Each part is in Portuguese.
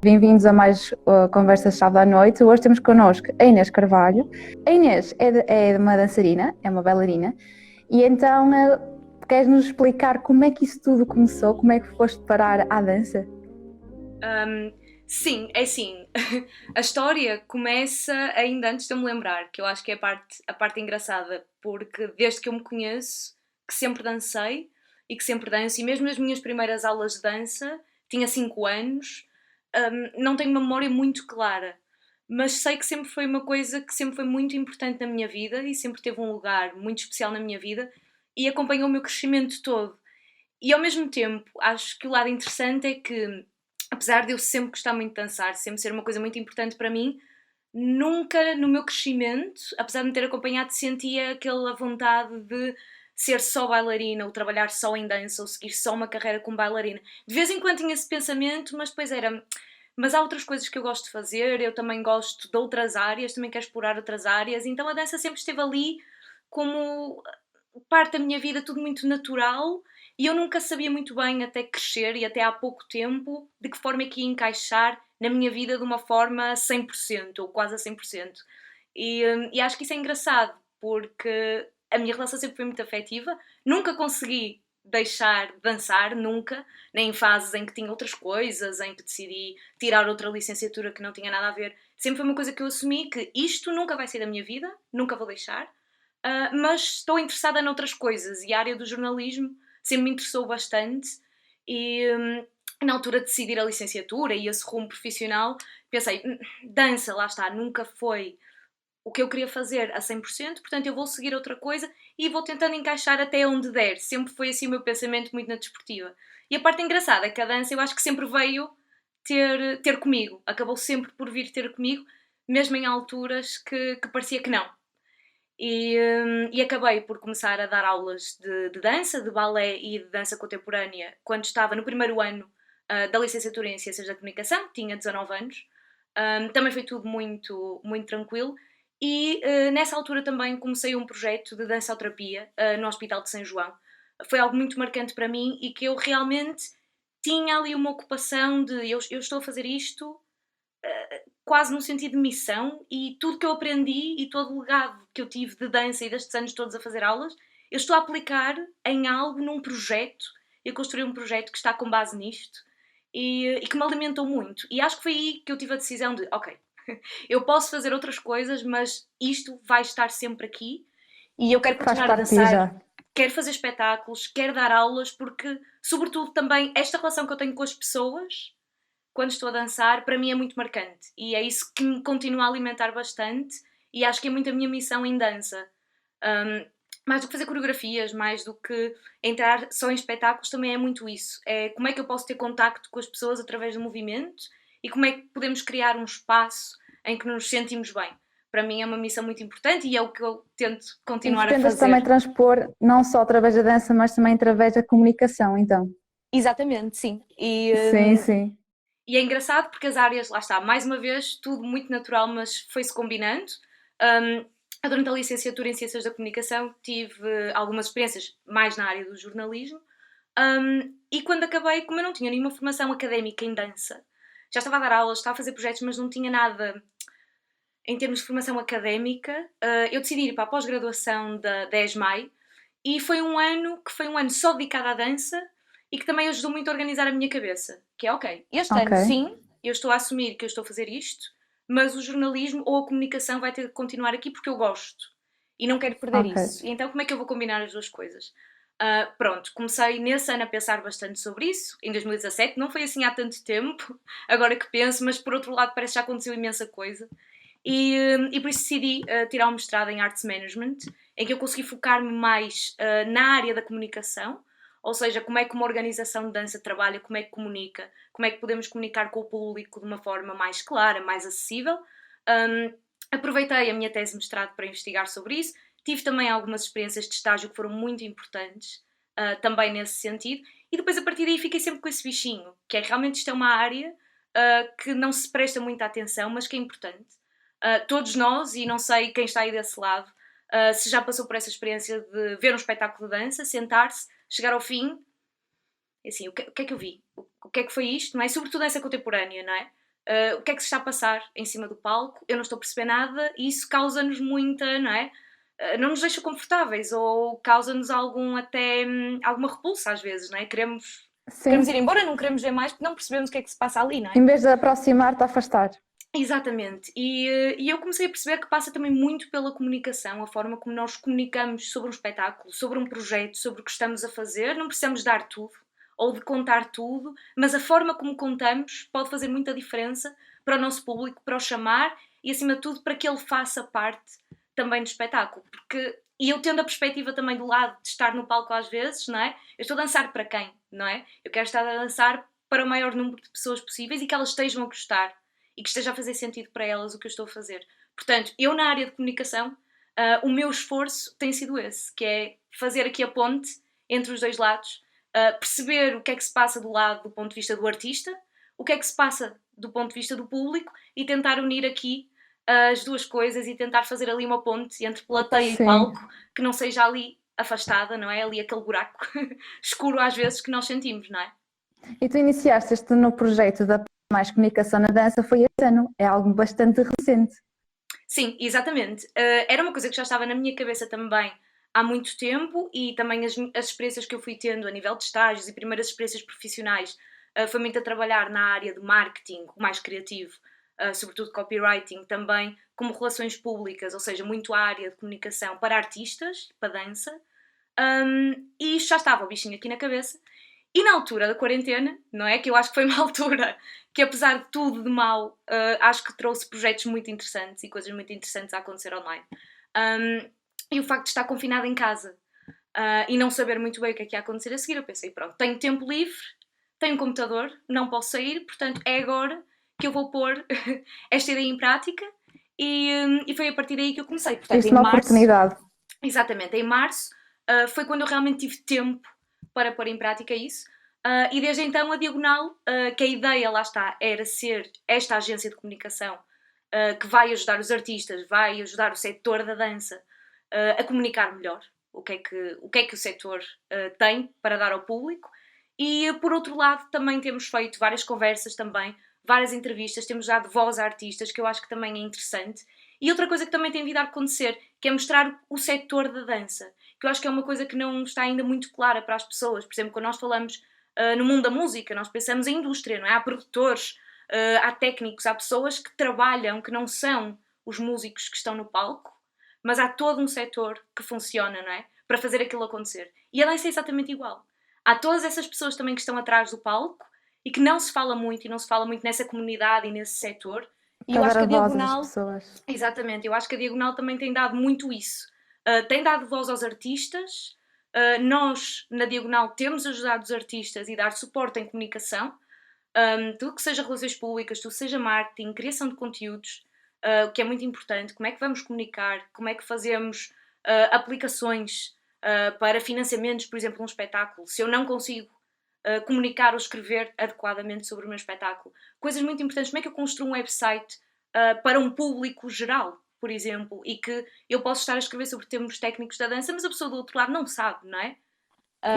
Bem-vindos a mais Conversas Chave da Noite. Hoje temos connosco a Inês Carvalho. A Inês é uma dançarina, é uma bailarina, e então queres-nos explicar como é que isso tudo começou? Como é que foste parar à dança? Sim, é assim. A história começa ainda antes de eu me lembrar, que eu acho que é a parte engraçada, porque desde que eu me conheço, que sempre dancei e que sempre danço, e mesmo nas minhas primeiras aulas de dança, tinha 5 anos, não tenho uma memória muito clara, mas sei que sempre foi uma coisa que sempre foi muito importante na minha vida e sempre teve um lugar muito especial na minha vida e acompanhou o meu crescimento todo. E ao mesmo tempo, acho que o lado interessante é que, apesar de eu sempre gostar muito de dançar, sempre ser uma coisa muito importante para mim, nunca no meu crescimento, apesar de me ter acompanhado, sentia aquela vontade de ser só bailarina, ou trabalhar só em dança, ou seguir só uma carreira como bailarina. De vez em quando tinha esse pensamento, mas depois era. Mas há outras coisas que eu gosto de fazer, eu também gosto de outras áreas, também quero explorar outras áreas, então a dança sempre esteve ali como parte da minha vida, tudo muito natural, e eu nunca sabia muito bem, até crescer e até há pouco tempo, de que forma é que ia encaixar na minha vida de uma forma 100% ou quase a 100%. E acho que isso é engraçado, porque a minha relação sempre foi muito afetiva, nunca consegui deixar de dançar, nunca, nem em fases em que tinha outras coisas, em que decidi tirar outra licenciatura que não tinha nada a ver. Sempre foi uma coisa que eu assumi, que isto nunca vai ser da minha vida, nunca vou deixar, mas estou interessada noutras coisas e a área do jornalismo sempre me interessou bastante e na altura de decidir a licenciatura e esse rumo profissional pensei, dança, lá está, nunca foi o que eu queria fazer a 100%, portanto eu vou seguir outra coisa e vou tentando encaixar até onde der, sempre foi assim o meu pensamento muito na desportiva. E a parte engraçada é que a dança eu acho que sempre veio ter comigo, acabou sempre por vir ter comigo, mesmo em alturas que parecia que não. E acabei por começar a dar aulas de dança, de balé e de dança contemporânea quando estava no primeiro ano da licenciatura em Ciências da Comunicação, tinha 19 anos. Também foi tudo muito, muito tranquilo. E nessa altura também comecei um projeto de dançoterapia no Hospital de São João. Foi algo muito marcante para mim e que eu realmente tinha ali uma ocupação de eu estou a fazer isto quase no sentido de missão, e tudo que eu aprendi e todo o legado que eu tive de dança e destes anos todos a fazer aulas, eu estou a aplicar em algo, num projeto. Eu construí um projeto que está com base nisto e que me alimentou muito. E acho que foi aí que eu tive a decisão de, ok, eu posso fazer outras coisas, mas isto vai estar sempre aqui e eu quero Faz continuar a parte de ti dançar, já. quero fazer espetáculos, quero dar aulas, porque, sobretudo, também esta relação que eu tenho com as pessoas quando estou a dançar, para mim é muito marcante e é isso que me continua a alimentar bastante e acho que é muito a minha missão em dança. Um, Mais do que fazer coreografias, mais do que entrar só em espetáculos, também é muito isso. É como é que eu posso ter contacto com as pessoas através do movimento e como é que podemos criar um espaço em que nos sentimos bem. Para mim é uma missão muito importante e é o que eu tento E que continuar a tentas também fazer. transpor não só através da dança, mas também através da comunicação, então. Exatamente, sim. E, Sim, sim. E é engraçado porque as áreas, lá está, mais uma vez, tudo muito natural, mas foi-se combinando. Um, Durante a licenciatura em Ciências da Comunicação tive algumas experiências mais na área do jornalismo. E quando acabei, como eu não tinha nenhuma formação académica em dança, já estava a dar aulas, estava a fazer projetos, mas não tinha nada em termos de formação académica, eu decidi ir para a pós-graduação da ESMAI e foi um ano que foi um ano só dedicado à dança e que também ajudou muito a organizar a minha cabeça. Que é, ok, este Ok, ano sim, eu estou a assumir que eu estou a fazer isto, mas o jornalismo ou a comunicação vai ter de continuar aqui porque eu gosto e não quero perder ok. isso. E então como é que eu vou combinar as duas coisas? Pronto, comecei nesse ano a pensar bastante sobre isso, em 2017, não foi assim há tanto tempo, agora que penso, mas por outro lado parece que já aconteceu imensa coisa. E por isso decidi tirar um mestrado em Arts Management, em que eu consegui focar-me mais na área da comunicação, ou seja, como é que uma organização de dança trabalha, como é que comunica, como é que podemos comunicar com o público de uma forma mais clara, mais acessível. Aproveitei a minha tese de mestrado para investigar sobre isso, tive também algumas experiências de estágio que foram muito importantes, também nesse sentido, e depois a partir daí fiquei sempre com esse bichinho, que é realmente isto é uma área que não se presta muita atenção, mas que é importante. Todos nós, e não sei quem está aí desse lado, se já passou por essa experiência de ver um espetáculo de dança, sentar-se, chegar ao fim, assim, o que é que eu vi? O que é que foi isto? Não é? Sobretudo essa contemporânea, não é? o que é que se está a passar em cima do palco, eu não estou a perceber nada e isso causa-nos muita, não é? Não nos deixa confortáveis ou causa-nos alguma repulsa às vezes, não é? Queremos ir Sim. embora, não queremos ver mais porque não percebemos o que é que se passa ali, não é? Em vez de aproximar-te, afastar. Exatamente, e eu comecei a perceber que passa também muito pela comunicação, a forma como nós comunicamos sobre um espetáculo, sobre um projeto, sobre o que estamos a fazer. Não precisamos dar tudo ou de contar tudo, mas a forma como contamos pode fazer muita diferença para o nosso público, para o chamar e, acima de tudo, para que ele faça parte também do espetáculo. E eu tendo a perspectiva também do lado de estar no palco às vezes, não é? Eu estou a dançar para quem, não é? Eu quero estar a dançar para o maior número de pessoas possíveis e que elas estejam a gostar e que esteja a fazer sentido para elas o que eu estou a fazer. Portanto, eu na área de comunicação, o meu esforço tem sido esse, que é fazer aqui a ponte entre os dois lados, perceber o que é que se passa do lado do ponto de vista do artista, o que é que se passa do ponto de vista do público e tentar unir aqui as duas coisas e tentar fazer ali uma ponte entre plateia e palco que não seja ali afastada, não é? Ali aquele buraco escuro às vezes que nós sentimos, não é? E tu iniciaste este no projeto da Mais Comunicação na Dança foi este ano, é algo bastante recente. Sim, exatamente. Era uma coisa que já estava na minha cabeça também há muito tempo e também as experiências que eu fui tendo a nível de estágios e primeiras experiências profissionais foi muito a trabalhar na área de marketing, o mais criativo, sobretudo copywriting, também como relações públicas, ou seja, muito a área de comunicação para artistas, para dança, e já estava o bichinho aqui na cabeça. E na altura da quarentena, não é? Que eu acho que foi uma altura que, apesar de tudo de mau, acho que trouxe projetos muito interessantes e coisas muito interessantes a acontecer online. E o facto de estar confinada em casa e não saber muito bem o que é que ia acontecer a seguir, eu pensei, pronto, tenho tempo livre, tenho um computador, não posso sair, portanto é agora que eu vou pôr esta ideia em prática e foi a partir daí que eu comecei. Portanto, Isto é uma oportunidade. Exatamente, em março foi quando eu realmente tive tempo para pôr em prática isso. E desde então a Diagonal, que a ideia, lá está, era ser esta agência de comunicação que vai ajudar os artistas, vai ajudar o setor da dança a comunicar melhor o que é que o setor tem para dar ao público. E por outro lado também temos feito várias conversas também, várias entrevistas, temos dado voz a artistas, que eu acho que também é interessante. E outra coisa que também tem vindo a acontecer, que é mostrar o setor da dança, que eu acho que é uma coisa que não está ainda muito clara para as pessoas. Por exemplo, quando nós falamos no mundo da música, nós pensamos em indústria, não é? Há produtores, há técnicos, há pessoas que trabalham, que não são os músicos que estão no palco, mas há todo um setor que funciona, não é? Para fazer aquilo acontecer. E a dança é exatamente igual. Há todas essas pessoas também que estão atrás do palco e que não se fala muito, e não se fala muito nessa comunidade e nesse setor. E eu acho que a Diagonal... Exatamente, eu acho que a Diagonal também tem dado muito isso. Tem dado voz aos artistas. Nós, na Diagonal, temos ajudado os artistas e dar suporte em comunicação. Tudo que seja relações públicas, tudo que seja marketing, criação de conteúdos, o que é muito importante. Como é que vamos comunicar? Como é que fazemos aplicações para financiamentos, por exemplo, um espetáculo? Se eu não consigo comunicar ou escrever adequadamente sobre o meu espetáculo. Coisas muito importantes. Como é que eu construo um website para um público geral, por exemplo, e que eu posso estar a escrever sobre termos técnicos da dança, mas a pessoa do outro lado não sabe, não é?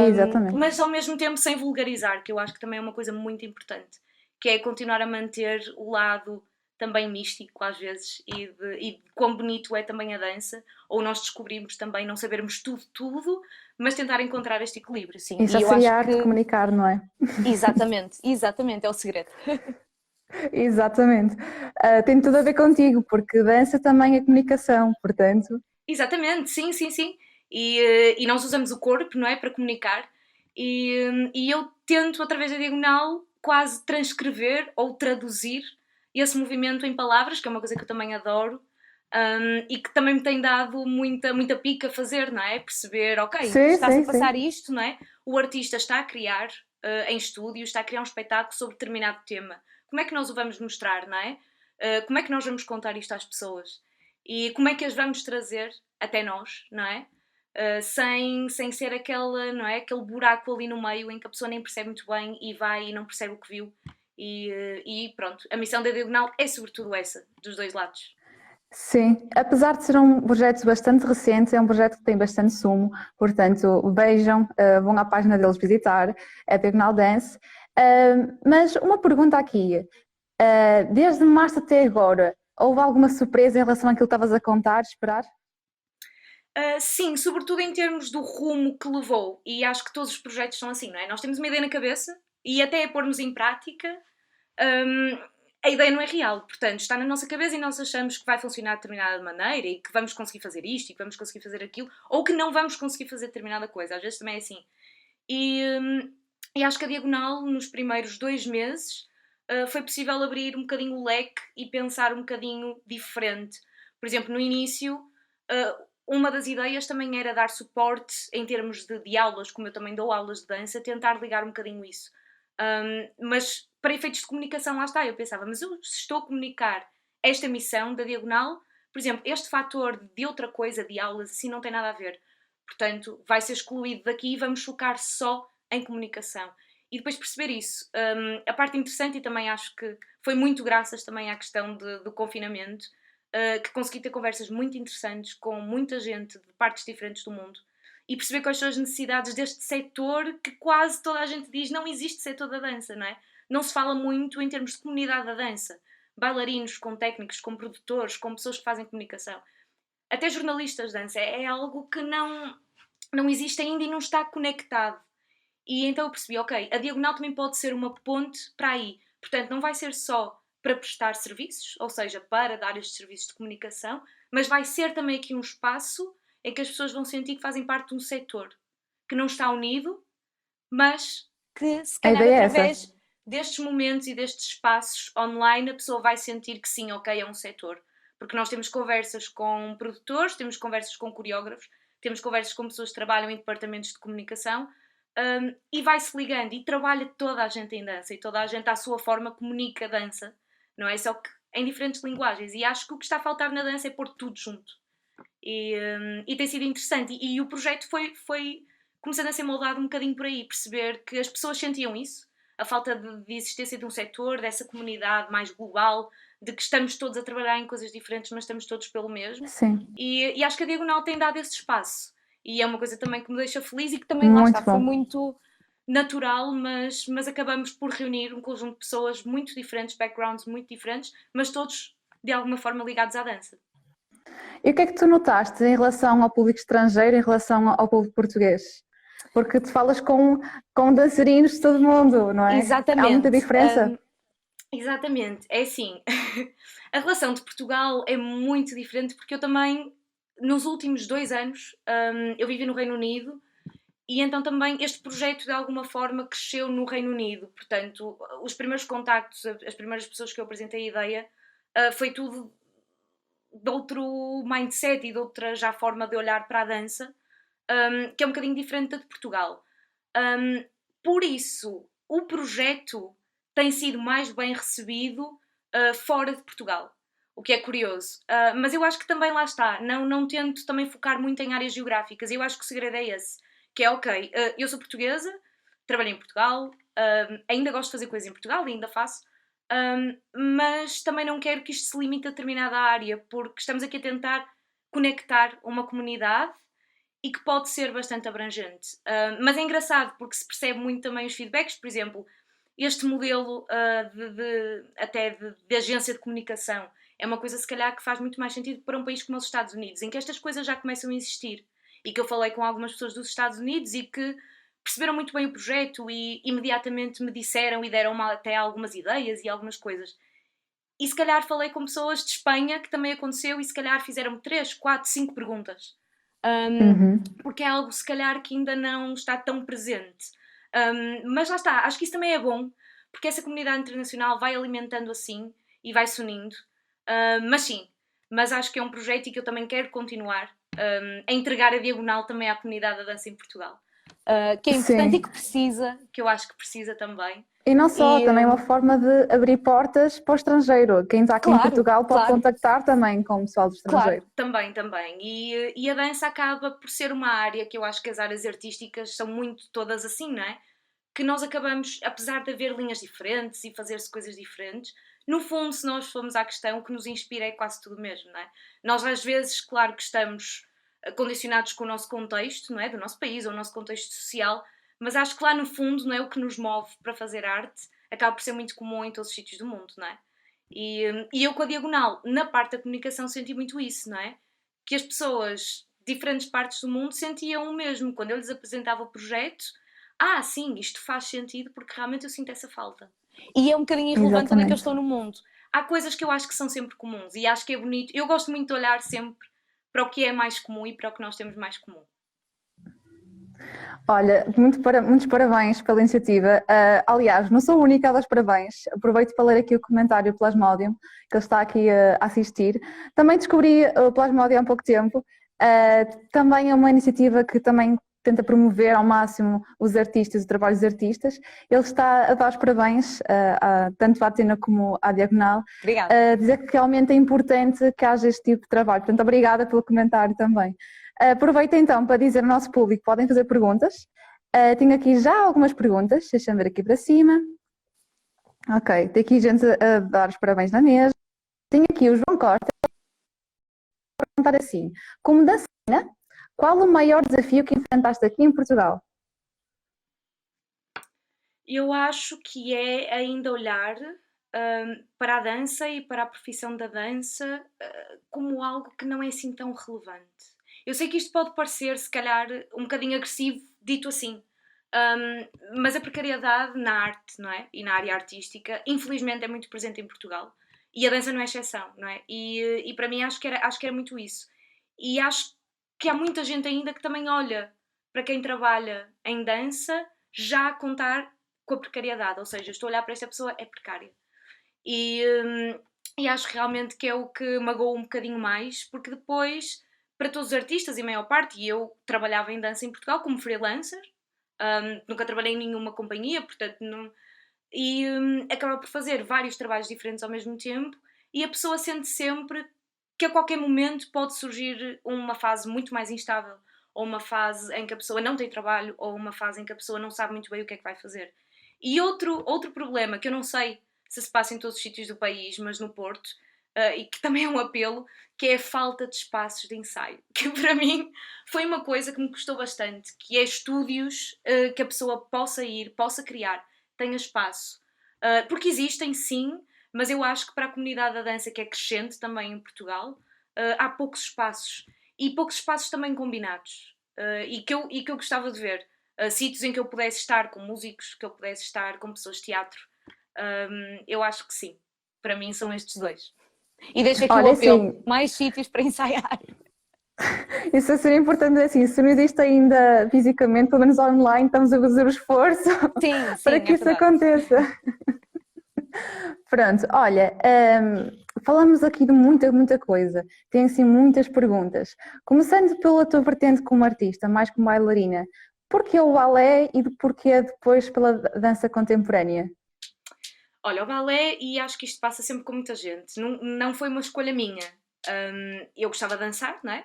Exatamente. Mas ao mesmo tempo sem vulgarizar, que eu acho que também é uma coisa muito importante, que é continuar a manter o lado também místico às vezes e de quão bonito é também a dança, ou nós descobrimos também não sabermos tudo, mas tentar encontrar este equilíbrio, sim. Isso seria a arte de comunicar, não é? Exatamente, é o segredo. Exatamente. Tem tudo a ver contigo, porque dança também é comunicação, portanto... Exatamente, sim. E nós usamos o corpo, não é, para comunicar. E eu tento, através da Diagonal, quase transcrever ou traduzir esse movimento em palavras, que é uma coisa que eu também adoro, e que também me tem dado muita pica a fazer, não é? Perceber, ok, está-se a passar isto, não é? O artista está a criar em estúdio, está a criar um espetáculo sobre determinado tema. Como é que nós o vamos mostrar, não é? Como é que nós vamos contar isto às pessoas? E como é que as vamos trazer até nós, não é? Sem ser não é? Aquele buraco ali no meio em que a pessoa nem percebe muito bem e vai e não percebe o que viu. E pronto, a missão da Diagonal é sobretudo essa, dos dois lados. Sim, apesar de ser um projeto bastante recente, é um projeto que tem bastante sumo, portanto vejam, vão à página deles visitar, é a Diagonal Dance. Mas uma pergunta aqui, Desde março até agora, houve alguma surpresa em relação àquilo que estavas a contar, esperar? Sim, sobretudo em termos do rumo que levou, e acho que todos os projetos são assim, não é? Nós temos uma ideia na cabeça e até a pormos em prática, hum, a ideia não é real, portanto, está na nossa cabeça e nós achamos que vai funcionar de determinada maneira e que vamos conseguir fazer isto e que vamos conseguir fazer aquilo, ou que não vamos conseguir fazer determinada coisa, às vezes também é assim. E, hum, e acho que a Diagonal, nos primeiros 2 meses, foi possível abrir um bocadinho o leque e pensar um bocadinho diferente. Por exemplo, no início, uma das ideias também era dar suporte em termos de aulas, como eu também dou aulas de dança, tentar ligar um bocadinho isso. Mas para efeitos de comunicação, lá está, eu pensava, mas eu se estou a comunicar esta missão da Diagonal, por exemplo, este fator de outra coisa, de aulas, assim não tem nada a ver. Portanto, vai ser excluído daqui e vamos focar só em comunicação. E depois perceber isso. A parte interessante, e também acho que foi muito graças também à questão do confinamento, que consegui ter conversas muito interessantes com muita gente de partes diferentes do mundo e perceber quais são as necessidades deste setor que quase toda a gente diz não existe setor da dança, não é? Não se fala muito em termos de comunidade da dança. Bailarinos, com técnicos, com produtores, com pessoas que fazem comunicação. Até jornalistas de dança. É algo que não existe ainda e não está conectado. E então eu percebi, ok, a Diagonal também pode ser uma ponte para aí. Portanto, não vai ser só para prestar serviços, ou seja, para dar estes serviços de comunicação, mas vai ser também aqui um espaço em que as pessoas vão sentir que fazem parte de um setor que não está unido, mas que se A calhar ideia é essa. através destes momentos e destes espaços online a pessoa vai sentir que sim, ok, é um setor. Porque nós temos conversas com produtores, temos conversas com coreógrafos, temos conversas com pessoas que trabalham em departamentos de comunicação, e vai-se ligando e trabalha toda a gente em dança e toda a gente à sua forma comunica a dança, não é? Só que em diferentes linguagens. E acho que o que está a faltar na dança é pôr tudo junto. E tem sido interessante. E o projeto foi começando a ser moldado um bocadinho por aí, perceber que as pessoas sentiam isso, a falta de existência de um setor, dessa comunidade mais global, de que estamos todos a trabalhar em coisas diferentes, mas estamos todos pelo mesmo. Sim, E acho que a Diagonal tem dado esse espaço. E é uma coisa também que me deixa feliz e que também, lá está, muito foi bom. muito natural, mas acabamos por reunir um conjunto de pessoas muito diferentes, backgrounds muito diferentes, mas todos de alguma forma ligados à dança. E o que é que tu notaste em relação ao público estrangeiro, em relação ao público português? Porque tu falas com dançarinos de todo mundo, não é? Há muita Exatamente. diferença? Exatamente. É assim, a relação de Portugal é muito diferente porque eu também, nos últimos 2 anos, eu vivi no Reino Unido e então também este projeto de alguma forma cresceu no Reino Unido. Portanto, os primeiros contactos, as primeiras pessoas que eu apresentei a ideia, foi tudo de outro mindset e de outra já forma de olhar para a dança, que é um bocadinho diferente da de Portugal. Um, por isso, o projeto tem sido mais bem recebido fora de Portugal, o que é curioso. Mas eu acho que também lá está, não tento também focar muito em áreas geográficas, eu acho que o segredo é esse, que é ok, eu sou portuguesa, trabalhei em Portugal, ainda gosto de fazer coisas em Portugal, ainda faço, mas também não quero que isto se limite a determinada área, porque estamos aqui a tentar conectar uma comunidade e que pode ser bastante abrangente. Mas é engraçado porque se percebe muito também os feedbacks, por exemplo, este modelo de agência de comunicação é uma coisa se calhar que faz muito mais sentido para um país como os Estados Unidos, em que estas coisas já começam a existir e que eu falei com algumas pessoas dos Estados Unidos e que perceberam muito bem o projeto e imediatamente me disseram e deram até algumas ideias e algumas coisas. E se calhar falei com pessoas de Espanha que também aconteceu e se calhar fizeram-me 3, 4, 5 perguntas. Um, Uhum. porque é algo se calhar que ainda não está tão presente. Mas lá está, acho que isso também é bom, porque essa comunidade internacional vai alimentando assim e vai se unindo. Mas sim, mas acho que é um projeto e que eu também quero continuar a entregar a diagonal também à comunidade da dança em Portugal. Que é importante e Sim. que precisa, que eu acho que precisa também. E não só, E também é uma forma de abrir portas para o estrangeiro. Quem está aqui em claro, Portugal pode claro. contactar também com o pessoal do Claro, estrangeiro. também. E a dança acaba por ser uma área que eu acho que as áreas artísticas são muito todas assim, não é? Que nós acabamos, apesar de haver linhas diferentes e fazer-se coisas diferentes, no fundo, se nós formos à questão, o que nos inspira é quase tudo mesmo, não é? Nós às vezes, claro que estamos condicionados com o nosso contexto, não é? Do nosso país ou o nosso contexto social, mas acho que lá no fundo, não é? O que nos move para fazer arte acaba por ser muito comum em todos os sítios do mundo, não é? E eu com a Diagonal, na parte da comunicação, senti muito isso, não é? Que as pessoas, diferentes partes do mundo, sentiam o mesmo. Quando eu lhes apresentava o projeto, sim, isto faz sentido porque realmente eu sinto essa falta. E é um bocadinho irrelevante onde é que eu Exatamente. estou no mundo. Há coisas que eu acho que são sempre comuns e acho que é bonito. Eu gosto muito de olhar sempre para o que é mais comum e para o que nós temos mais comum. Olha, muitos parabéns pela iniciativa. Aliás, não sou a única a dar os parabéns. Aproveito para ler aqui o comentário do Plasmodium, que ele está aqui a assistir. Também descobri o Plasmodium há pouco tempo. Também é uma iniciativa que também tenta promover ao máximo os artistas, o trabalho dos artistas. Ele está a dar os parabéns, tanto à Atena como à Diagonal. Obrigada. A dizer que realmente é importante que haja este tipo de trabalho. Portanto, obrigada pelo comentário também. Aproveito então para dizer ao nosso público, podem fazer perguntas. Tenho aqui já algumas perguntas, deixa-me ver aqui para cima. Ok, tem aqui gente a dar os parabéns na mesa. Tenho aqui o João Costa a perguntar assim: como dançarina, qual o maior desafio que enfrentaste aqui em Portugal? Eu acho que é ainda olhar para a dança e para a profissão da dança como algo que não é assim tão relevante. Eu sei que isto pode parecer, se calhar, um bocadinho agressivo, dito assim, mas a precariedade na arte, não é? E na área artística, infelizmente, é muito presente em Portugal. E a dança não é exceção, não é? E para mim acho que era muito isso. E acho que há muita gente ainda que também olha para quem trabalha em dança já a contar com a precariedade, ou seja, estou a olhar para esta pessoa, é precária. E, e acho realmente que é o que magoa um bocadinho mais, porque depois, para todos os artistas, e a maior parte, e eu trabalhava em dança em Portugal como freelancer, nunca trabalhei em nenhuma companhia, portanto, não, e acaba por fazer vários trabalhos diferentes ao mesmo tempo, e a pessoa sente sempre que a qualquer momento pode surgir uma fase muito mais instável, ou uma fase em que a pessoa não tem trabalho, ou uma fase em que a pessoa não sabe muito bem o que é que vai fazer. E outro problema, que eu não sei se passa em todos os sítios do país, mas no Porto, e que também é um apelo, que é a falta de espaços de ensaio, que para mim foi uma coisa que me custou bastante, que é estúdios que a pessoa possa ir, possa criar, tenha espaço. Porque existem, sim, mas eu acho que para a comunidade da dança, que é crescente também em Portugal, há poucos espaços. E poucos espaços também combinados. E que eu gostava de ver. Sítios em que eu pudesse estar com músicos, que eu pudesse estar com pessoas de teatro. Eu acho que sim. Para mim são estes dois. E deixo aqui o Olha, apelo. assim, Mais sítios para ensaiar. isso seria importante, assim, se não existe ainda fisicamente, pelo menos online, estamos a fazer o esforço Sim, para sim, que é isso verdade. aconteça. Pronto, olha, falamos aqui de muita coisa, tem assim muitas perguntas. Começando pela tua vertente como artista, mais como bailarina, porquê o balé e porquê depois pela dança contemporânea? Olha, o balé, e acho que isto passa sempre com muita gente, não foi uma escolha minha. Eu gostava de dançar, não é?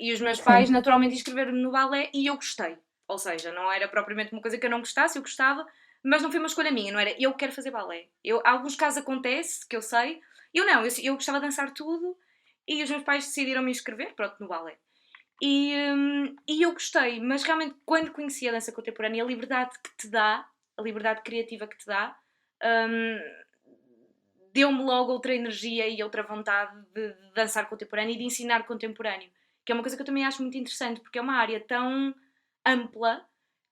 E os meus pais Sim, naturalmente inscreveram-me no balé e eu gostei. Ou seja, não era propriamente uma coisa que eu não gostasse, eu gostava, mas não foi uma escolha minha, não era eu quero fazer balé. Alguns casos acontece, que eu sei, eu gostava de dançar tudo e os meus pais decidiram me inscrever, pronto, no balé. E eu gostei, mas realmente quando conheci a dança contemporânea, a liberdade que te dá, a liberdade criativa que te dá, hum, deu-me logo outra energia e outra vontade de dançar contemporâneo e de ensinar contemporâneo, que é uma coisa que eu também acho muito interessante, porque é uma área tão ampla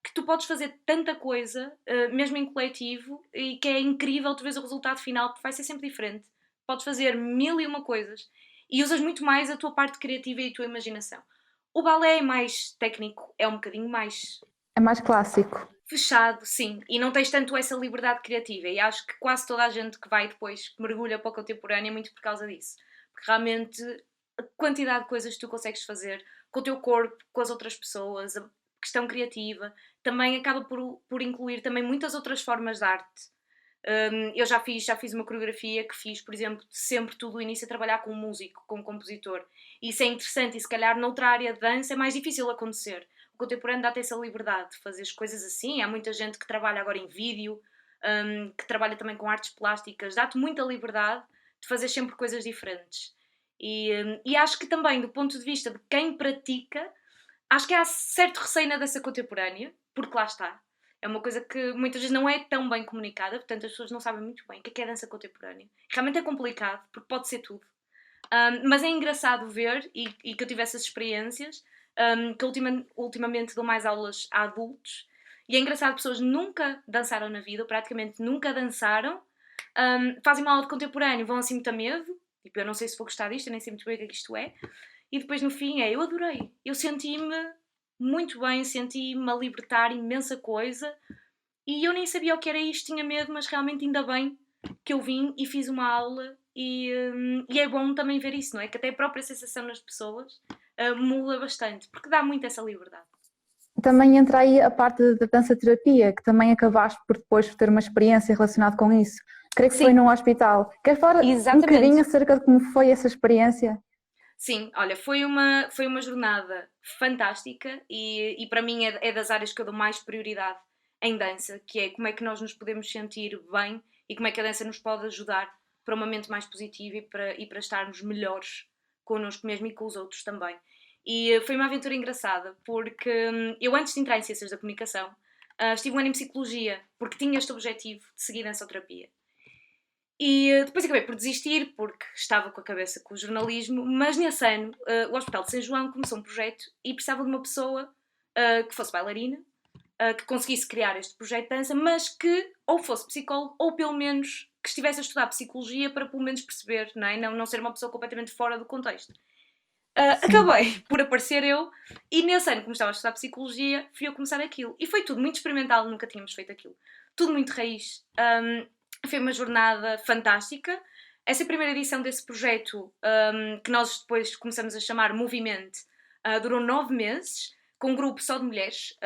que tu podes fazer tanta coisa, mesmo em coletivo, e que é incrível tu vês o resultado final, porque vai ser sempre diferente. Podes fazer mil e uma coisas e usas muito mais a tua parte criativa e a tua imaginação. O balé é mais técnico, é um bocadinho mais é mais clássico. fechado, sim, e não tens tanto essa liberdade criativa, e acho que quase toda a gente que vai depois, que mergulha para o contemporâneo, é muito por causa disso, porque realmente a quantidade de coisas que tu consegues fazer com o teu corpo, com as outras pessoas, a questão criativa, também acaba por incluir também muitas outras formas de arte. Eu já fiz uma coreografia que fiz, por exemplo, sempre tudo o início a trabalhar com um músico, com um compositor. E isso é interessante e se calhar noutra área de dança é mais difícil acontecer. O contemporâneo dá-te essa liberdade de fazer as coisas assim. Há muita gente que trabalha agora em vídeo, que trabalha também com artes plásticas. Dá-te muita liberdade de fazer sempre coisas diferentes. E acho que também, do ponto de vista de quem pratica, acho que há certo receio na dança contemporânea, porque lá está. É uma coisa que muitas vezes não é tão bem comunicada, portanto as pessoas não sabem muito bem o que é dança contemporânea. Realmente é complicado, porque pode ser tudo. Mas é engraçado ver, e que eu tive essas experiências, que ultimamente dou mais aulas a adultos, e é engraçado, pessoas nunca dançaram na vida, ou praticamente nunca dançaram, fazem uma aula de contemporâneo, vão assim muito a medo, tipo, eu não sei se vou gostar disto, eu nem sei muito bem o que é que isto é, e depois no fim eu adorei, eu senti-me muito bem, senti-me a libertar imensa coisa, e eu nem sabia o que era isto, tinha medo, mas realmente ainda bem que eu vim e fiz uma aula e é bom também ver isso, não é? Que até a própria sensação nas pessoas muda bastante, porque dá muito essa liberdade. Também entra aí a parte da dança-terapia, que também acabaste por depois ter uma experiência relacionada com isso. Creio que foi Sim, num hospital. Queres falar um bocadinho exatamente. acerca de como foi essa experiência? Sim, olha, foi uma jornada fantástica e para mim é das áreas que eu dou mais prioridade em dança, que é como é que nós nos podemos sentir bem e como é que a dança nos pode ajudar para uma mente mais positiva e para estarmos melhores connosco mesmo e com os outros também. E foi uma aventura engraçada, porque eu antes de entrar em Ciências da Comunicação, estive um ano em Psicologia, porque tinha este objetivo de seguir dançoterapia. E depois acabei por desistir porque estava com a cabeça com o jornalismo, mas nesse ano o Hospital de São João começou um projeto e precisava de uma pessoa que fosse bailarina, que conseguisse criar este projeto de dança, mas que ou fosse psicólogo ou pelo menos que estivesse a estudar psicologia para pelo menos perceber, não é? Não ser uma pessoa completamente fora do contexto. Sim. Acabei por aparecer eu e nesse ano, como estava a estudar psicologia, fui eu começar aquilo. E foi tudo muito experimental, nunca tínhamos feito aquilo. Tudo muito raiz. Foi uma jornada fantástica. Essa primeira edição desse projeto, que nós depois começamos a chamar Movimento, durou 9 meses, com um grupo só de mulheres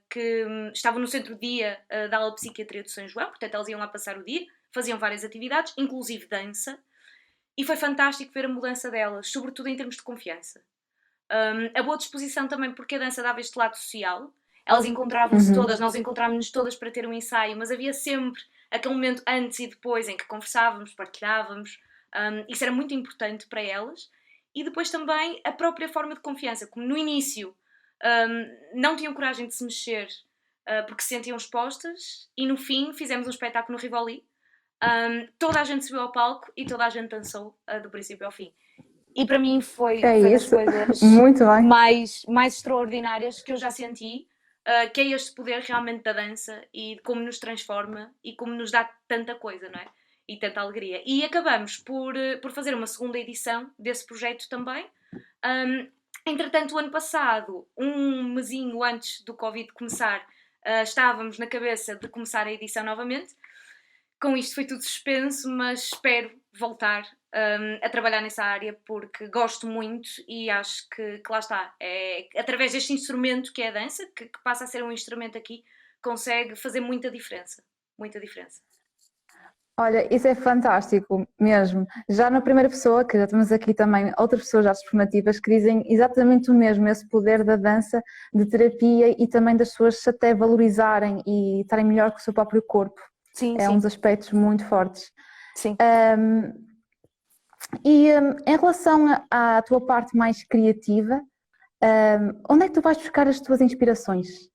que estavam no centro-dia da aula de psiquiatria de São João, portanto elas iam lá passar o dia, faziam várias atividades, inclusive dança, e foi fantástico ver a mudança delas, sobretudo em termos de confiança. A boa disposição também, porque a dança dava este lado social. Elas encontravam-se Uhum. todas, nós encontrávamos-nos todas para ter um ensaio, mas havia sempre aquele momento antes e depois em que conversávamos, partilhávamos. Isso era muito importante para elas. E depois também a própria forma de confiança, como no início não tinham coragem de se mexer porque se sentiam expostas, e no fim fizemos um espetáculo no Rivoli. Toda a gente subiu ao palco e toda a gente dançou do princípio ao fim. E para mim foi, É foi das isso. coisas Muito bem. mais extraordinárias que eu já senti, que é este poder realmente da dança e de como nos transforma e como nos dá tanta coisa, não é? E tanta alegria. E acabamos por fazer uma segunda edição desse projeto também. Entretanto, o ano passado, um mesinho antes do Covid começar, estávamos na cabeça de começar a edição novamente. Com isto foi tudo suspenso, mas espero voltar a trabalhar nessa área porque gosto muito e acho que lá está. É, através deste instrumento que é a dança, que passa a ser um instrumento aqui, consegue fazer muita diferença. Muita diferença. Olha, isso é fantástico mesmo. Já na primeira pessoa, que já temos aqui também outras pessoas já formativas que dizem exatamente o mesmo, esse poder da dança, de terapia e também das pessoas se até valorizarem e estarem melhor com o seu próprio corpo. Sim, É um sim, dos aspectos muito fortes. sim. Em relação à tua parte mais criativa, onde é que tu vais buscar as tuas inspirações?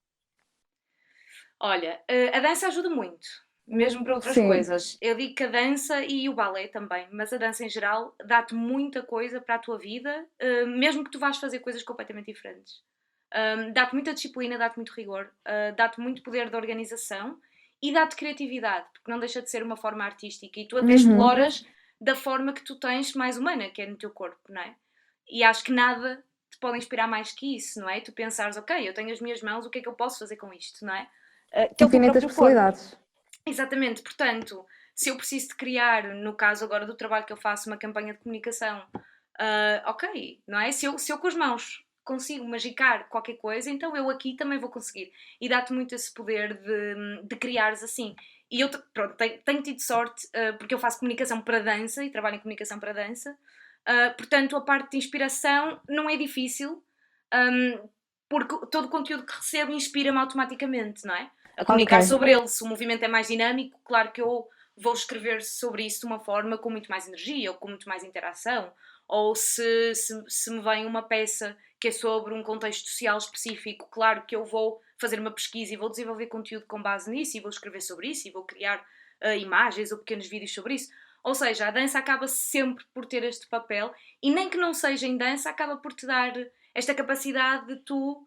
Olha, a dança ajuda muito, mesmo para outras Sim. coisas. Eu digo que a dança e o balé também, mas a dança em geral dá-te muita coisa para a tua vida, mesmo que tu vás fazer coisas completamente diferentes. Dá-te muita disciplina, dá-te muito rigor, dá-te muito poder de organização e dá-te criatividade, porque não deixa de ser uma forma artística e tu até Uhum. exploras da forma que tu tens mais humana, que é no teu corpo, não é? E acho que nada te pode inspirar mais que isso, não é? Tu pensares, ok, eu tenho as minhas mãos, o que é que eu posso fazer com isto, não é? Que é o teu Infinitas próprio corpo. possibilidades. Exatamente, portanto, se eu preciso de criar, no caso agora do trabalho que eu faço, uma campanha de comunicação, ok, não é? Se eu com as mãos consigo magicar qualquer coisa, então eu aqui também vou conseguir. E dá-te muito esse poder de criares assim. E eu, pronto, tenho tido sorte, porque eu faço comunicação para dança e trabalho em comunicação para dança, portanto, a parte de inspiração não é difícil, porque todo o conteúdo que recebo inspira-me automaticamente, não é? A Ok. comunicar sobre ele. Se o movimento é mais dinâmico, claro que eu vou escrever sobre isso de uma forma com muito mais energia ou com muito mais interação. Ou se me vem uma peça que é sobre um contexto social específico, claro que eu vou fazer uma pesquisa e vou desenvolver conteúdo com base nisso e vou escrever sobre isso e vou criar imagens ou pequenos vídeos sobre isso. Ou seja, a dança acaba sempre por ter este papel e nem que não seja em dança, acaba por te dar esta capacidade de tu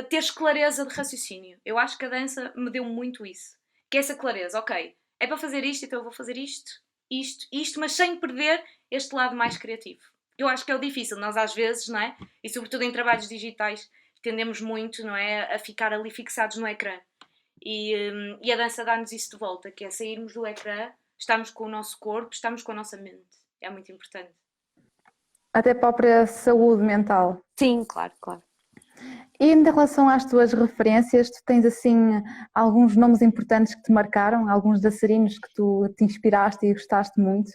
teres clareza de raciocínio. Eu acho que a dança me deu muito isso. Que é essa clareza, ok, é para fazer isto, então eu vou fazer isto, mas sem perder este lado mais criativo. Eu acho que é o difícil, nós às vezes, não é? E sobretudo em trabalhos digitais, tendemos muito, não é? A ficar ali fixados no ecrã. E a dança dá-nos isso de volta, que é sairmos do ecrã, estamos com o nosso corpo, estamos com a nossa mente. É muito importante. Até para a própria saúde mental. Sim, claro, claro. E em relação às tuas referências, tu tens assim alguns nomes importantes que te marcaram, alguns dançarinos que tu te inspiraste e gostaste muito?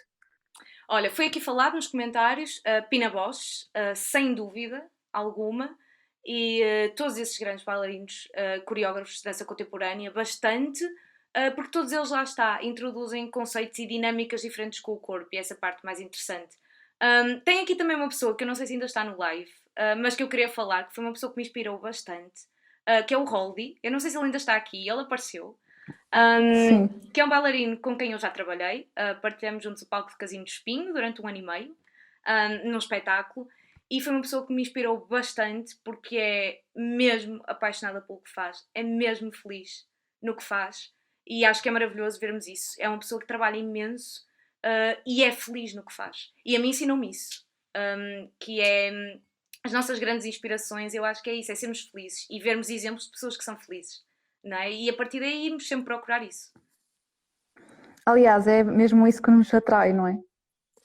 Olha, foi aqui falado nos comentários, Pina Bausch, sem dúvida alguma, e todos esses grandes bailarinos, coreógrafos de dança contemporânea, bastante, porque todos eles, lá está, introduzem conceitos e dinâmicas diferentes com o corpo, e essa parte mais interessante. Tem aqui também uma pessoa que eu não sei se ainda está no live, mas que eu queria falar, que foi uma pessoa que me inspirou bastante, que é o Holdy. Eu não sei se ele ainda está aqui, ele apareceu. Sim. Que é um bailarino com quem eu já trabalhei. Partilhamos juntos o palco de Casino de Espinho durante 1 ano e meio, num espetáculo, e foi uma pessoa que me inspirou bastante porque é mesmo apaixonada pelo que faz, é mesmo feliz no que faz, e acho que é maravilhoso vermos isso. É uma pessoa que trabalha imenso e é feliz no que faz, e a mim ensinou-me isso, que é as nossas grandes inspirações. Eu acho que é isso, é sermos felizes e vermos exemplos de pessoas que são felizes, não é? E a partir daí irmos sempre procurar isso. Aliás, é mesmo isso que nos atrai, não é?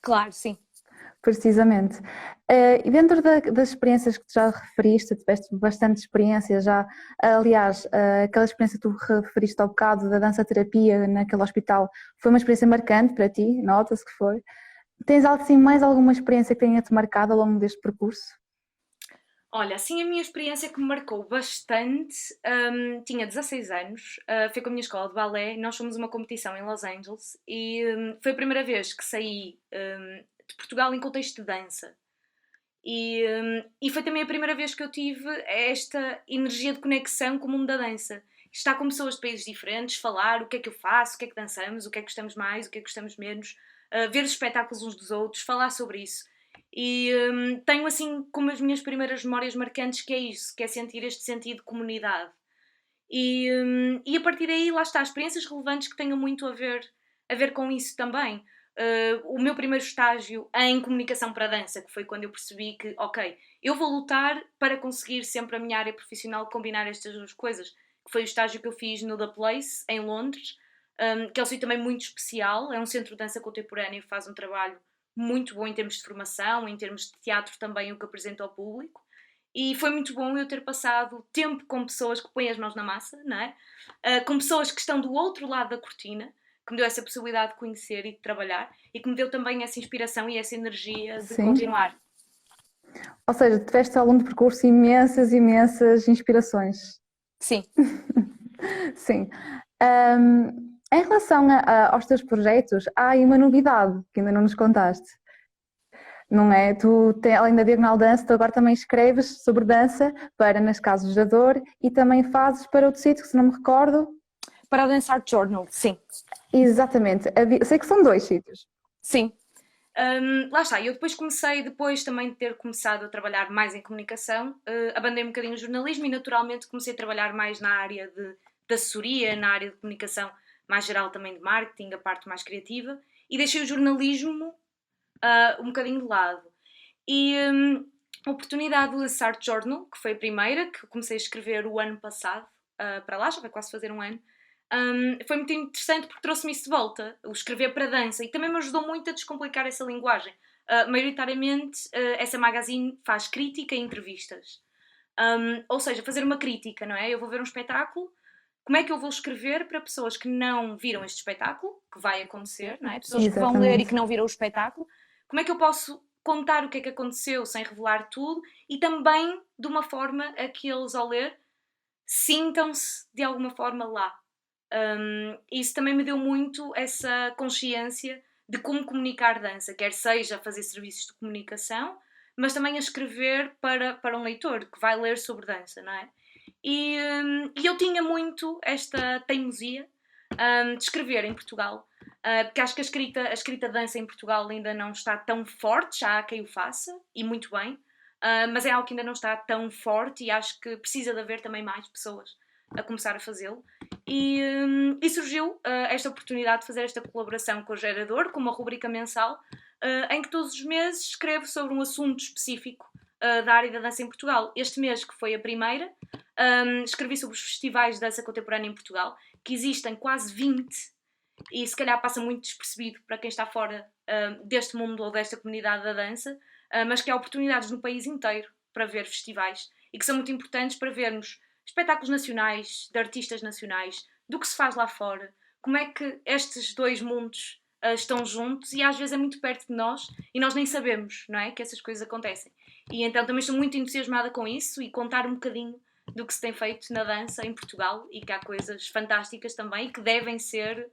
Claro, sim. Precisamente. E dentro das experiências que tu já referiste, tiveste bastante experiência já, aliás, aquela experiência que tu referiste ao bocado da dança-terapia naquele hospital, foi uma experiência marcante para ti, nota-se que foi. Tens assim mais alguma experiência que tenha-te marcado ao longo deste percurso? Olha, assim a minha experiência que me marcou bastante, tinha 16 anos, foi com a minha escola de balé, nós fomos uma competição em Los Angeles e foi a primeira vez que saí de Portugal em contexto de dança. E foi também a primeira vez que eu tive esta energia de conexão com o mundo da dança. Estar com pessoas de países diferentes, falar o que é que eu faço, o que é que dançamos, o que é que gostamos mais, o que é que gostamos menos, ver os espetáculos uns dos outros, falar sobre isso. E tenho assim como as minhas primeiras memórias marcantes que é isso, que é sentir este sentido de comunidade. E a partir daí, lá está, experiências relevantes que tenham muito a ver com isso também. O meu primeiro estágio em comunicação para a dança, que foi quando eu percebi que, ok, eu vou lutar para conseguir sempre a minha área profissional combinar estas duas coisas, que foi o estágio que eu fiz no The Place, em Londres, que é um sítio também muito especial, é um centro de dança contemporânea que faz um trabalho muito bom em termos de formação, em termos de teatro também, o que apresenta ao público. E foi muito bom eu ter passado tempo com pessoas que põem as mãos na massa, não é? Com pessoas que estão do outro lado da cortina, que me deu essa possibilidade de conhecer e de trabalhar, e que me deu também essa inspiração e essa energia de Sim. continuar. Ou seja, tiveste ao longo do percurso imensas inspirações. Sim. Sim. Em relação aos teus projetos, há aí uma novidade que ainda não nos contaste. Não é? Além da Diagonal Dança, tu agora também escreves sobre dança para Nas Casas da Dor e também fazes para outro sítio que, se não me recordo... Para o Dance Art Journal, sim. Exatamente. Sei que são 2 sítios. Sim. Lá está, eu depois também de ter começado a trabalhar mais em comunicação, abandonei um bocadinho o jornalismo e naturalmente comecei a trabalhar mais na área de assessoria, na área de comunicação mais geral, também de marketing, a parte mais criativa, e deixei o jornalismo um bocadinho de lado. E a oportunidade do Dance Art Journal, que foi a primeira, que comecei a escrever o ano passado, para lá, já vai quase fazer um ano, foi muito interessante porque trouxe-me isso de volta, o escrever para dança, e também me ajudou muito a descomplicar essa linguagem. Maioritariamente, essa magazine faz crítica e entrevistas. Ou seja, fazer uma crítica, não é? Eu vou ver um espetáculo, como é que eu vou escrever para pessoas que não viram este espetáculo, que vai acontecer, não é? Pessoas que vão ler e que não viram o espetáculo, como é que eu posso contar o que é que aconteceu sem revelar tudo e também de uma forma a que eles, ao ler, sintam-se de alguma forma lá. Isso também me deu muito essa consciência de como comunicar dança, quer seja fazer serviços de comunicação, mas também a escrever para um leitor que vai ler sobre dança, não é? E eu tinha muito esta teimosia de escrever em Portugal, porque acho que a escrita de dança em Portugal ainda não está tão forte, já há quem o faça, e muito bem, mas é algo que ainda não está tão forte e acho que precisa de haver também mais pessoas a começar a fazê-lo. E surgiu esta oportunidade de fazer esta colaboração com o Gerador, com uma rubrica mensal, em que todos os meses escrevo sobre um assunto específico da área da dança em Portugal. Este mês, que foi a primeira, escrevi sobre os festivais de dança contemporânea em Portugal, que existem quase 20, e se calhar passa muito despercebido para quem está fora deste mundo ou desta comunidade da dança, mas que há oportunidades no país inteiro para ver festivais e que são muito importantes para vermos espetáculos nacionais, de artistas nacionais, do que se faz lá fora, como é que estes dois mundos estão juntos e às vezes é muito perto de nós e nós nem sabemos, não é? Que essas coisas acontecem. E então também estou muito entusiasmada com isso e contar um bocadinho do que se tem feito na dança em Portugal e que há coisas fantásticas também que devem ser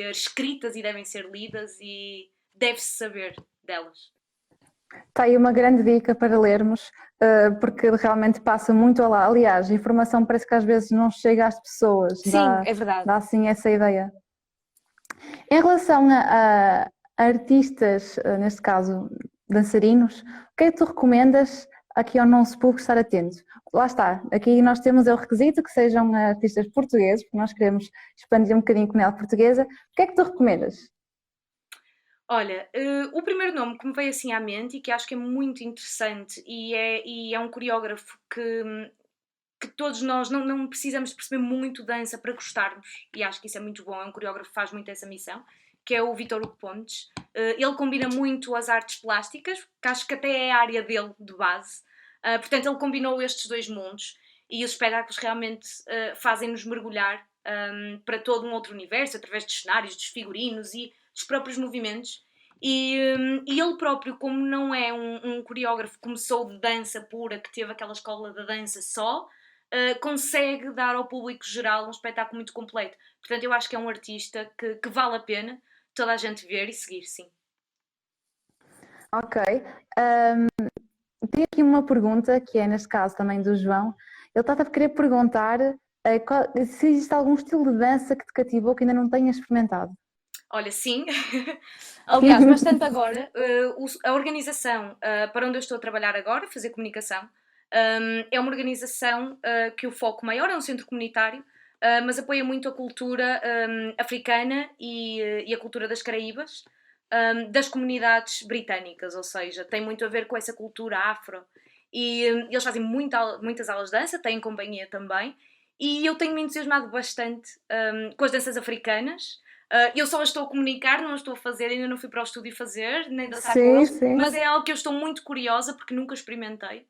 escritas e devem ser lidas e deve-se saber delas. Está aí uma grande dica para lermos, porque realmente passa muito lá. Aliás, a informação parece que às vezes não chega às pessoas. Sim, é verdade. Dá assim essa ideia. Em relação a artistas, neste caso dançarinos, o que é que tu recomendas aqui ao nosso público estar atento? Lá está, aqui nós temos o requisito que sejam artistas portugueses, porque nós queremos expandir um bocadinho a comunidade portuguesa. O que é que tu recomendas? Olha, o primeiro nome que me veio assim à mente e que acho que é muito interessante e é um coreógrafo que todos nós não precisamos perceber muito dança para gostarmos, e acho que isso é muito bom, é um coreógrafo que faz muito essa missão, que é o Vítor Hugo Pontes. Ele combina muito as artes plásticas, que acho que até é a área dele de base. Portanto, ele combinou estes dois mundos e os espetáculos realmente fazem-nos mergulhar para todo um outro universo, através de cenários, dos figurinos e dos próprios movimentos. E ele próprio, como não é um coreógrafo que começou de dança pura, que teve aquela escola da dança só, consegue dar ao público geral um espetáculo muito completo. Portanto, eu acho que é um artista que vale a pena toda a gente ver e seguir, sim. Ok. Tem aqui uma pergunta, que é neste caso também do João. Ele está a querer perguntar se existe algum estilo de dança que te cativou que ainda não tenhas experimentado. Olha, sim. Aliás, bastante agora. A organização para onde eu estou a trabalhar agora, fazer comunicação, é uma organização que o foco maior é um centro comunitário, mas apoia muito a cultura africana e a cultura das Caraíbas, das comunidades britânicas, ou seja, tem muito a ver com essa cultura afro. E eles fazem muitas aulas de dança, têm companhia também, e eu tenho me entusiasmado bastante com as danças africanas. Eu só as estou a comunicar, não as estou a fazer, ainda não fui para o estúdio fazer, nem dançar com eles, mas é algo que eu estou muito curiosa porque nunca experimentei.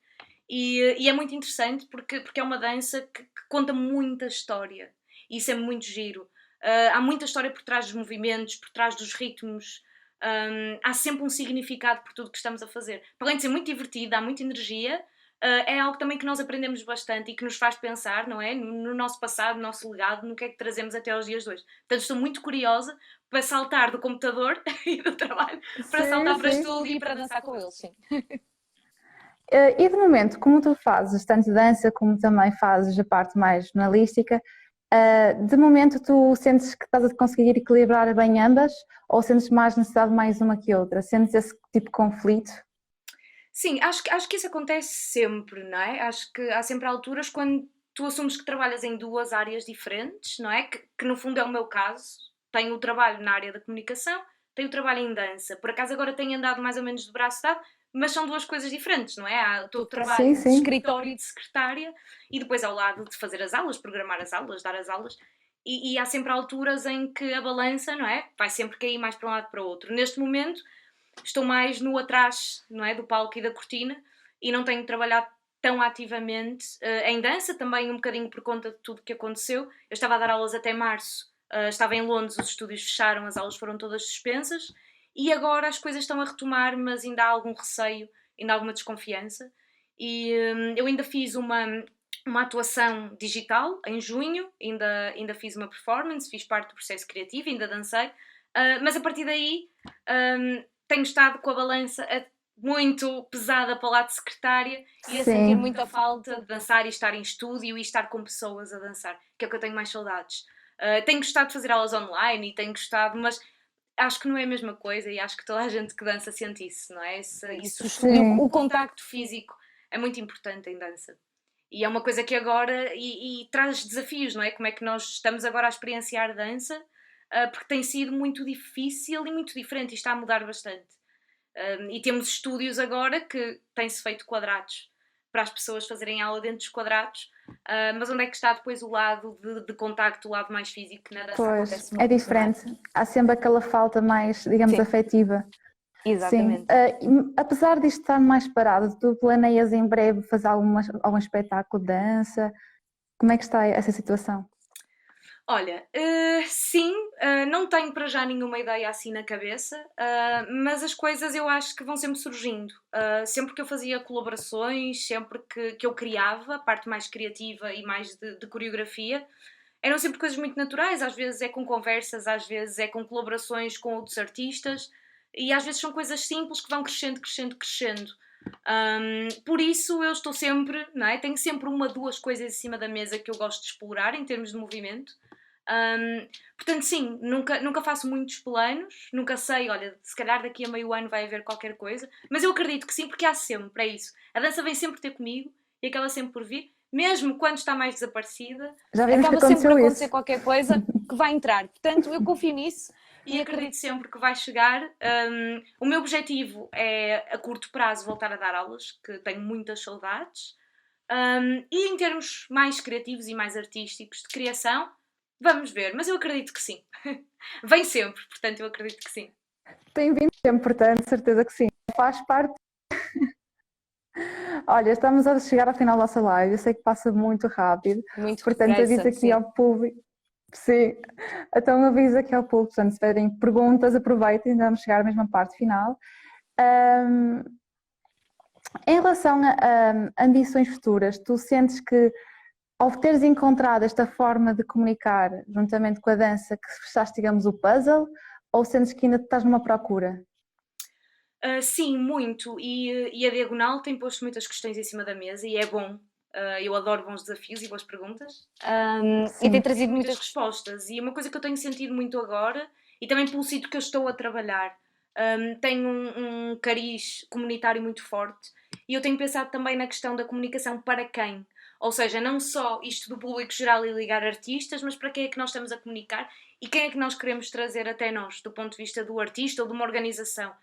E é muito interessante porque é uma dança que conta muita história e isso é muito giro. Há muita história por trás dos movimentos, por trás dos ritmos. Há sempre um significado por tudo que estamos a fazer. Para além de ser muito divertido, dá muita energia, é algo também que nós aprendemos bastante e que nos faz pensar, não é? No nosso passado, no nosso legado, no que é que trazemos até aos dias de hoje. Portanto, estou muito curiosa para saltar do computador e do trabalho para saltar para o estúdio E para dançar com eles, sim. E de momento, como tu fazes tanto dança como também fazes a parte mais jornalística, de momento tu sentes que estás a conseguir equilibrar bem ambas ou sentes mais necessidade de mais uma que outra? Sentes esse tipo de conflito? Sim, acho que isso acontece sempre, não é? Acho que há sempre alturas quando tu assumes que trabalhas em duas áreas diferentes, não é? Que no fundo é o meu caso. Tenho o trabalho na área da comunicação, tenho o trabalho em dança. Por acaso agora tenho andado mais ou menos de braço dado, mas são duas coisas diferentes, não é? Há todo o trabalho de escritório e de secretária e depois ao lado de fazer as aulas, programar as aulas, dar as aulas. E há sempre alturas em que a balança, não é? Vai sempre cair mais para um lado para o outro. Neste momento estou mais no atrás, não é, do palco e da cortina e não tenho trabalhado tão ativamente em dança, também um bocadinho por conta de tudo que aconteceu. Eu estava a dar aulas até março, estava em Londres, os estúdios fecharam, as aulas foram todas suspensas e agora as coisas estão a retomar, mas ainda há algum receio, ainda há alguma desconfiança e eu ainda fiz uma atuação digital em junho, ainda fiz uma performance, fiz parte do processo criativo, ainda dancei, mas a partir daí tenho estado com a balança muito pesada para lá de secretária e a Sim. sentir muita falta de dançar e estar em estúdio e estar com pessoas a dançar, que é o que eu tenho mais saudades. Tenho gostado de fazer aulas online e tenho gostado, mas acho que não é a mesma coisa e acho que toda a gente que dança sente isso, não é? Isso, Sim. o contacto físico é muito importante em dança. E é uma coisa que agora e traz desafios, não é? Como é que nós estamos agora a experienciar dança, porque tem sido muito difícil e muito diferente e está a mudar bastante. E temos estúdios agora que têm-se feito quadrados para as pessoas fazerem aula dentro dos quadrados, mas onde é que está depois o lado de contacto, o lado mais físico que na dança Pois, acontece é muito, não diferente. Há sempre aquela falta mais, digamos, Sim. afetiva. Exatamente. Sim. Apesar disto estar mais parado, tu planeias em breve fazer algum espetáculo de dança? Como é que está essa situação? Olha, sim, não tenho para já nenhuma ideia assim na cabeça, mas as coisas eu acho que vão sempre surgindo. Sempre que eu fazia colaborações, sempre que eu criava, a parte mais criativa e mais de coreografia, eram sempre coisas muito naturais. Às vezes é com conversas, às vezes é com colaborações com outros artistas, e às vezes são coisas simples que vão crescendo, crescendo, crescendo. Por isso eu estou sempre, não é? Tenho sempre uma, duas coisas em cima da mesa que eu gosto de explorar em termos de movimento. Portanto, sim, nunca faço muitos planos, nunca sei, olha, se calhar daqui a meio ano vai haver qualquer coisa, mas eu acredito que sim, porque há sempre, é isso. A dança vem sempre ter comigo e acaba sempre por vir, mesmo quando está mais desaparecida, Já vimos que acaba sempre por aconteceu acontecer isso. qualquer coisa que vai entrar. Portanto, eu confio nisso e acredito sempre que vai chegar. O meu objetivo é, a curto prazo, voltar a dar aulas, que tenho muitas saudades. E em termos mais criativos e mais artísticos de criação, vamos ver, mas eu acredito que sim. Vem sempre, portanto eu acredito que sim. Tem vindo sempre, portanto, certeza que sim. Faz parte. Olha, estamos a chegar ao final da nossa live. Eu sei que passa muito rápido. Muito Portanto, depressa, aviso aqui sim. ao público. Sim, então aviso aqui ao público. Portanto, se tiverem perguntas, aproveitem, ainda vamos chegar à mesma parte final. Em relação a ambições futuras, tu sentes que ao teres encontrado esta forma de comunicar juntamente com a dança, que fechaste, digamos, o puzzle, ou sentes que ainda estás numa procura? Sim, muito. E a Diagonal tem posto muitas questões em cima da mesa e é bom. Eu adoro bons desafios e boas perguntas. E Sim. tem trazido Muitas muitas respostas. E uma coisa que eu tenho sentido muito agora, e também pelo sítio que eu estou a trabalhar, tenho um cariz comunitário muito forte. E eu tenho pensado também na questão da comunicação para quem. Ou seja, não só isto do público geral e ligar artistas, mas para quem é que nós estamos a comunicar e quem é que nós queremos trazer até nós, do ponto de vista do artista ou de uma organização.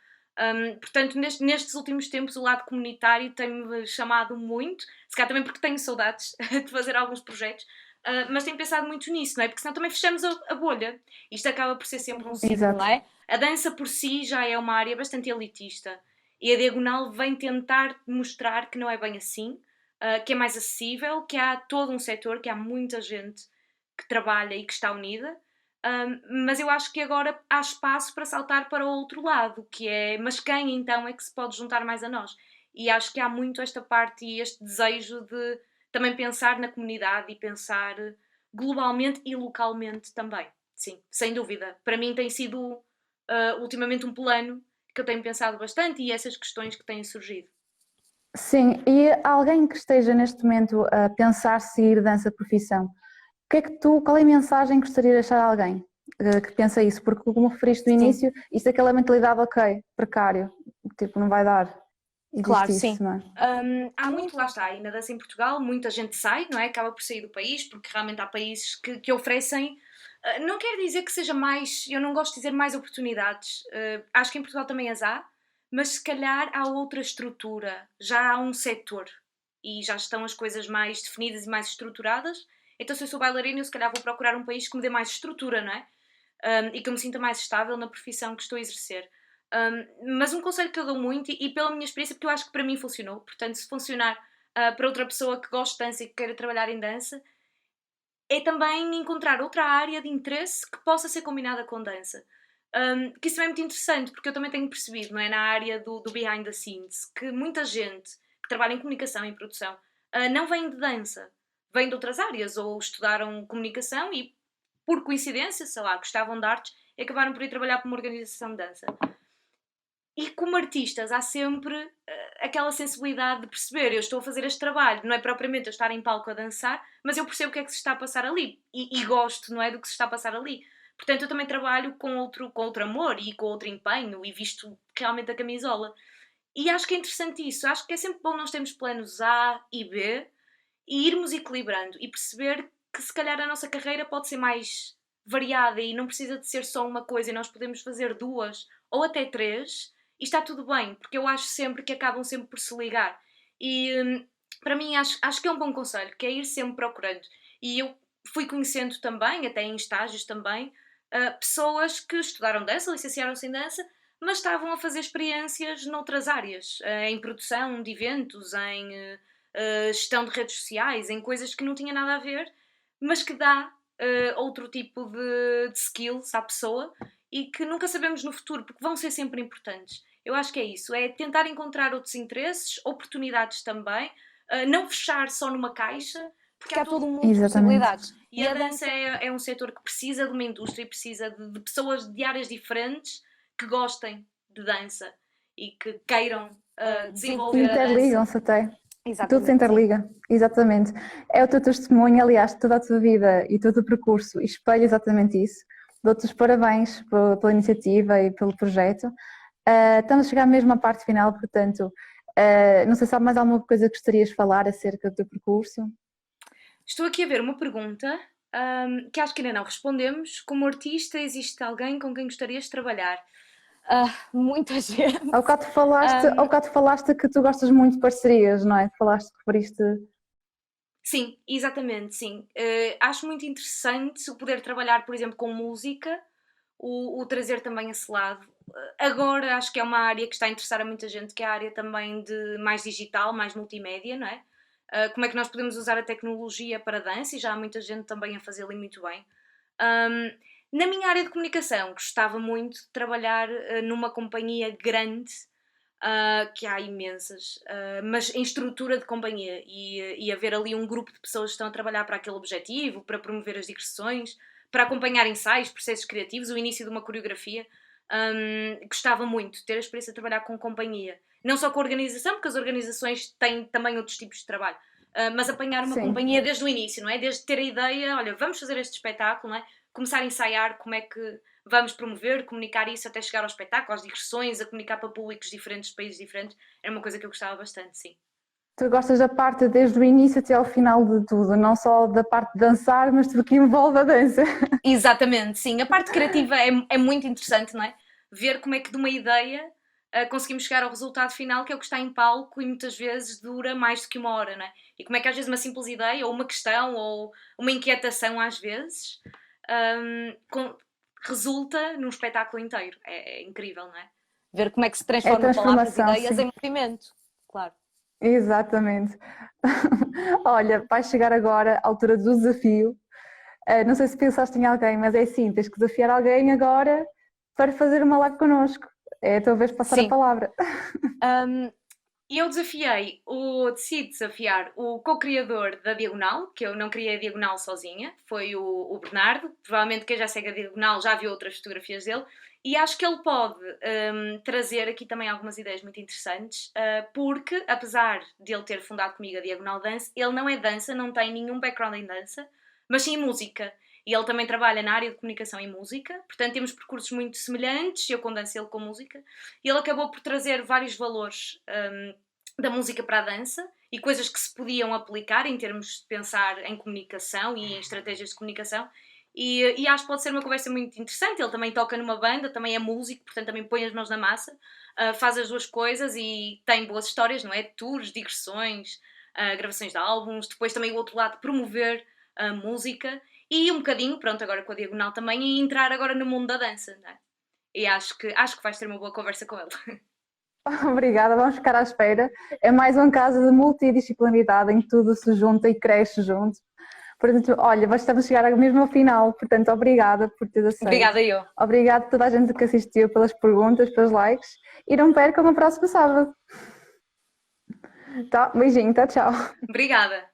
Portanto, nestes últimos tempos o lado comunitário tem-me chamado muito, se calhar também porque tenho saudades de fazer alguns projetos, mas tenho pensado muito nisso, não é? Porque senão também fechamos a bolha. Isto acaba por ser sempre um ciclo, Exato. não é? A dança por si já é uma área bastante elitista e a Diagonal vem tentar mostrar que não é bem assim, que é mais acessível, que há todo um setor, que há muita gente que trabalha e que está unida. Mas eu acho que agora há espaço para saltar para o outro lado, que é, mas quem então é que se pode juntar mais a nós? E acho que há muito esta parte e este desejo de também pensar na comunidade e pensar globalmente e localmente também. Sim, sem dúvida. Para mim tem sido ultimamente um plano que eu tenho pensado bastante e essas questões que têm surgido. Sim, e alguém que esteja neste momento a pensar seguir dança profissão, qual é a mensagem que gostaria de deixar a alguém que pensa isso? Porque como referiste no início, isto é aquela mentalidade, ok, precário, tipo, não vai dar. Existe Claro, isso, sim. não é? Há muito, lá está, e na dança em Portugal, muita gente sai, não é? Acaba por sair do país, porque realmente há países que oferecem. Não quer dizer que seja mais, eu não gosto de dizer mais oportunidades, acho que em Portugal também as há, mas se calhar há outra estrutura, já há um setor e já estão as coisas mais definidas e mais estruturadas. Então, se eu sou bailarina, eu se calhar vou procurar um país que me dê mais estrutura, não é? E que eu me sinta mais estável na profissão que estou a exercer. Mas um conselho que eu dou muito, e pela minha experiência, porque eu acho que para mim funcionou, portanto, se funcionar para outra pessoa que goste de dança e que queira trabalhar em dança, é também encontrar outra área de interesse que possa ser combinada com dança. Que isso é muito interessante, porque eu também tenho percebido, não é, na área do behind the scenes, que muita gente que trabalha em comunicação e produção não vem de dança, vem de outras áreas, ou estudaram comunicação e, por coincidência, sei lá, gostavam de artes e acabaram por ir trabalhar para uma organização de dança. E como artistas há sempre aquela sensibilidade de perceber, eu estou a fazer este trabalho, não é propriamente eu estar em palco a dançar, mas eu percebo o que é que se está a passar ali e gosto, não é, do que se está a passar ali. Portanto, eu também trabalho com outro amor e com outro empenho e visto realmente a camisola. E acho que é interessante isso, acho que é sempre bom nós termos planos A e B e irmos equilibrando e perceber que se calhar a nossa carreira pode ser mais variada e não precisa de ser só uma coisa e nós podemos fazer duas ou até três e está tudo bem, porque eu acho sempre que acabam sempre por se ligar. E para mim acho que é um bom conselho, que é ir sempre procurando. E eu fui conhecendo também, até em estágios também, pessoas que estudaram dança, licenciaram-se em dança, mas estavam a fazer experiências noutras áreas, em produção de eventos, em gestão de redes sociais, em coisas que não tinha nada a ver, mas que dá outro tipo de skills à pessoa e que nunca sabemos no futuro, porque vão ser sempre importantes. Eu acho que é isso, é tentar encontrar outros interesses, oportunidades também, não fechar só numa caixa, Porque há todo um mundo de Exatamente. possibilidades. e a dança é um setor que precisa de uma indústria e precisa de pessoas de áreas diferentes que gostem de dança e que queiram desenvolver a dança. Interligam-se até. Tudo se Exatamente. interliga, exatamente. É o teu testemunho, aliás, toda a tua vida e todo o percurso espelha exatamente isso. Dou-te os parabéns pela iniciativa e pelo projeto. Estamos a chegar mesmo à parte final, portanto, não sei se há mais alguma coisa que gostarias de falar acerca do teu percurso. Estou aqui a ver uma pergunta que acho que ainda não respondemos. Como artista, existe alguém com quem gostarias de trabalhar? Muita gente. Ao bocado falaste que tu gostas muito de parcerias, não é? Referiste. Sim, exatamente, sim. Acho muito interessante o poder trabalhar, por exemplo, com música, o trazer também esse lado. Agora acho que é uma área que está a interessar a muita gente, que é a área também de mais digital, mais multimédia, não é? Como é que nós podemos usar a tecnologia para a dança e já há muita gente também a fazê-lo e muito bem. Na minha área de comunicação, gostava muito de trabalhar numa companhia grande, que há imensas, mas em estrutura de companhia e haver ali um grupo de pessoas que estão a trabalhar para aquele objetivo, para promover as digressões, para acompanhar ensaios, processos criativos, o início de uma coreografia. Gostava muito de ter a experiência de trabalhar com companhia. Não só com a organização, porque as organizações têm também outros tipos de trabalho, mas apanhar uma Sim. companhia desde o início, não é? Desde ter a ideia, olha, vamos fazer este espetáculo, não é? Começar a ensaiar como é que vamos promover, comunicar isso até chegar ao espetáculo, às digressões, a comunicar para públicos diferentes, países diferentes. Era uma coisa que eu gostava bastante, sim. Tu gostas da parte desde o início até ao final de tudo, não só da parte de dançar, mas tudo que envolve a dança. Exatamente, sim. A parte criativa é muito interessante, não é? Ver como é que de uma ideia conseguimos chegar ao resultado final, que é o que está em palco e muitas vezes dura mais do que uma hora, não é? E como é que às vezes uma simples ideia, ou uma questão, ou uma inquietação às vezes, resulta num espetáculo inteiro. É incrível, não é? Ver como é que se transformam palavras e ideias sim. em movimento, claro. Exatamente. Olha, vai chegar agora a altura do desafio. Não sei se pensaste em alguém, mas é assim, tens que desafiar alguém agora para fazer uma live connosco. É a tua vez de passar Sim. a palavra. E eu decidi desafiar o co-criador da Diagonal, que eu não criei a Diagonal sozinha, foi o Bernardo. Provavelmente quem já segue a Diagonal já viu outras fotografias dele. E acho que ele pode trazer aqui também algumas ideias muito interessantes, porque apesar de ele ter fundado comigo a Diagonal Dance, ele não é dança, não tem nenhum background em dança, mas sim em música. E ele também trabalha na área de comunicação e música, portanto temos percursos muito semelhantes, eu com dança, ele com música. E ele acabou por trazer vários valores da música para a dança e coisas que se podiam aplicar em termos de pensar em comunicação e em estratégias de comunicação. E acho que pode ser uma conversa muito interessante. Ele também toca numa banda, também é músico, portanto também põe as mãos na massa, faz as duas coisas e tem boas histórias, não é? Tours, digressões, gravações de álbuns, depois também o outro lado, promover a música e um bocadinho, pronto, agora com a Diagonal também, e entrar agora no mundo da dança, não é? E acho que vais ter uma boa conversa com ele. Obrigada, vamos ficar à espera. É mais um caso de multidisciplinaridade em que tudo se junta e cresce junto. Portanto, olha, estamos a chegar mesmo ao final, portanto, obrigada por teres aceito. Obrigada eu. Obrigada a toda a gente que assistiu, pelas perguntas, pelos likes, e não percam o próximo sábado. Tá, beijinho, tá, tchau. Obrigada.